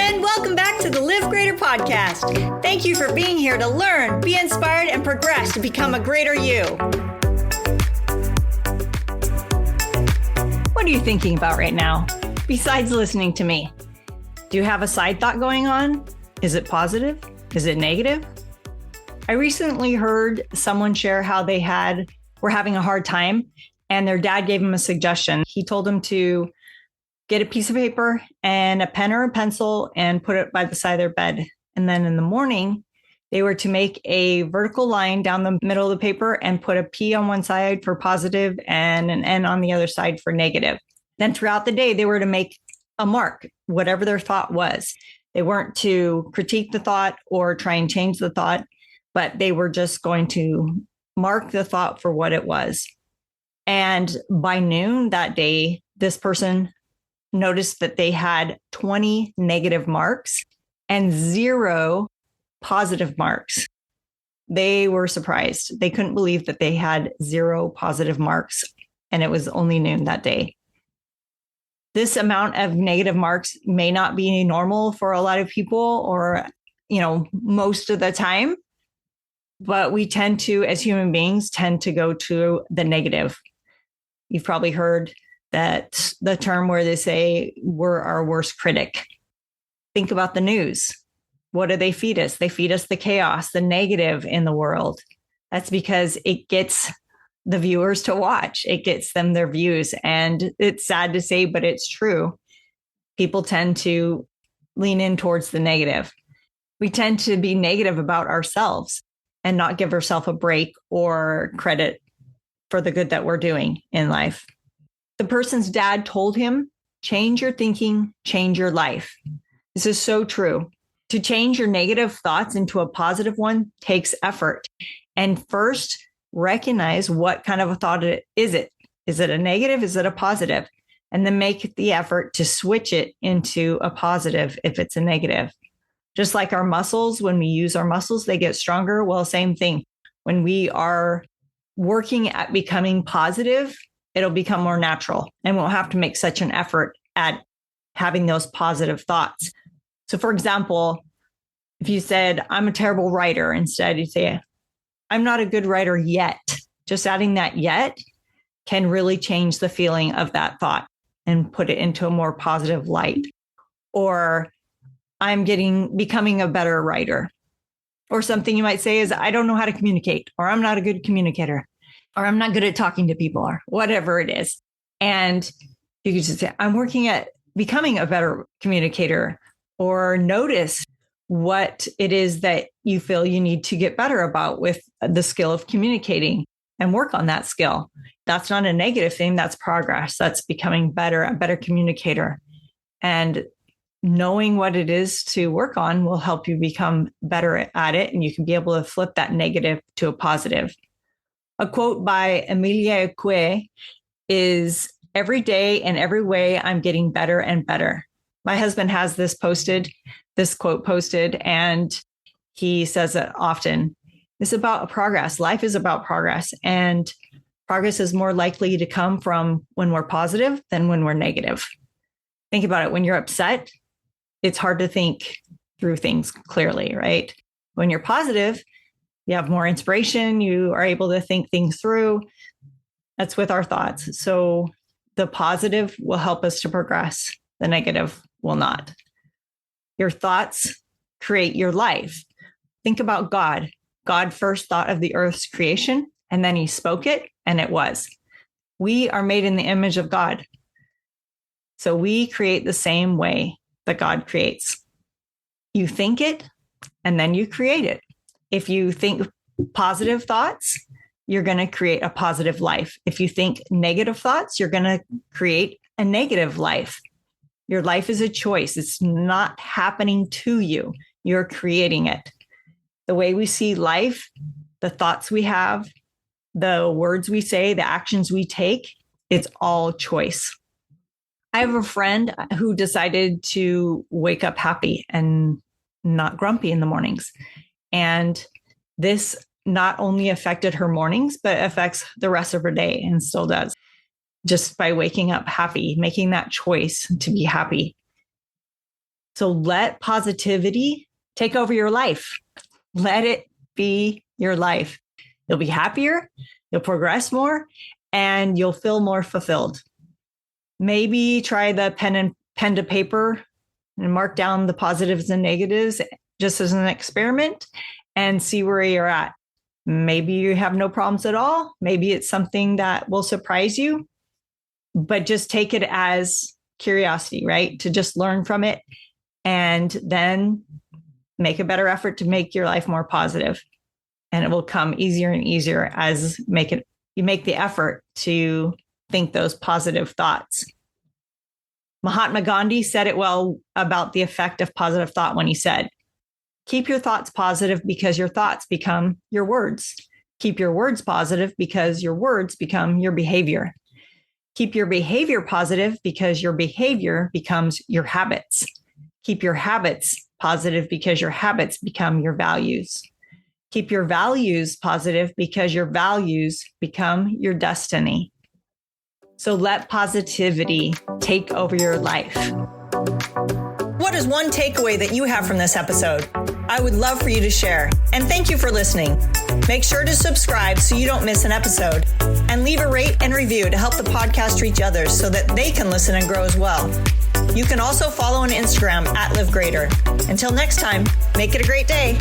and welcome back to the Live Greater podcast. Thank you for being here to learn, be inspired, and progress to become a greater you. What are you thinking about right now, besides listening to me? Do you have a side thought going on? Is it positive? Is it negative? I recently heard someone share how they were having a hard time, and their dad gave them a suggestion. He told them to get a piece of paper and a pen or a pencil and put it by the side of their bed. And then in the morning, they were to make a vertical line down the middle of the paper and put a P on one side for positive and an N on the other side for negative. Then throughout the day, they were to make a mark, whatever their thought was. They weren't to critique the thought or try and change the thought, but they were just going to mark the thought for what it was. And by noon that day, this person noticed that they had 20 negative marks and 0 positive marks. They were surprised. They couldn't believe that they had 0 positive marks, and it was only noon that day. This amount of negative marks may not be normal for a lot of people or, most of the time, but we tend to, as human beings, tend to go to the negative. You've probably heard that the term where they say we're our worst critic. Think about the news. What do they feed us? They feed us the chaos, the negative in the world. That's because it gets the viewers to watch. It gets them their views. And it's sad to say, but it's true. People tend to lean in towards the negative. We tend to be negative about ourselves and not give ourselves a break or credit for the good that we're doing in life. The person's dad told him, change your thinking, change your life. This is so true. To change your negative thoughts into a positive one takes effort. And first, recognize what kind of a thought is it. Is it a negative? Is it a positive? And then make the effort to switch it into a positive if it's a negative. Just like our muscles, when we use our muscles, they get stronger. Well, same thing. When we are working at becoming positive, it'll become more natural and won't have to make such an effort at having those positive thoughts. So for example, if you said, I'm a terrible writer, instead you say, I'm not a good writer yet. Just adding that yet can really change the feeling of that thought and put it into a more positive light. Or I'm becoming a better writer. Or something you might say is, I don't know how to communicate, or I'm not a good communicator, or I'm not good at talking to people, or whatever it is. And you could just say, I'm working at becoming a better communicator, or notice what it is that you feel you need to get better about with the skill of communicating and work on that skill. That's not a negative thing. That's progress. That's becoming a better communicator. And knowing what it is to work on will help you become better at it. And you can be able to flip that negative to a positive. A quote by Emilia Eque is, every day and every way I'm getting better and better. My husband has this quote posted, and he says it often. It's about progress. Life is about progress, and progress is more likely to come from when we're positive than when we're negative. Think about it. When you're upset, it's hard to think through things clearly, right? When you're positive, you have more inspiration. You are able to think things through. That's with our thoughts. So the positive will help us to progress. The negative will not. Your thoughts create your life. Think about God. God first thought of the earth's creation, and then he spoke it, and it was. We are made in the image of God. So we create the same way that God creates. You think it, and then you create it. If you think positive thoughts, you're going to create a positive life. If you think negative thoughts, you're going to create a negative life. Your life is a choice. It's not happening to you. You're creating it. The way we see life, the thoughts we have, the words we say, the actions we take, it's all choice. I have a friend who decided to wake up happy and not grumpy in the mornings. And this not only affected her mornings, but affects the rest of her day, and still does, just by waking up happy, making that choice to be happy. So let positivity take over your life. Let it be your life. You'll be happier, you'll progress more, and you'll feel more fulfilled. Maybe try the pen to paper and mark down the positives and negatives just as an experiment and see where you're at. Maybe you have no problems at all. Maybe it's something that will surprise you, but just take it as curiosity, right? To just learn from it and then make a better effort to make your life more positive. And it will come easier and easier as you make the effort to think those positive thoughts. Mahatma Gandhi said it well about the effect of positive thought when he said, keep your thoughts positive because your thoughts become your words. Keep your words positive because your words become your behavior. Keep your behavior positive because your behavior becomes your habits. Keep your habits positive because your habits become your values. Keep your values positive because your values become your destiny. So let positivity take over your life. What is one takeaway that you have from this episode? I would love for you to share. And thank you for listening. Make sure to subscribe so you don't miss an episode. And leave a rate and review to help the podcast reach others so that they can listen and grow as well. You can also follow on Instagram @LiveGreater. Until next time, make it a great day.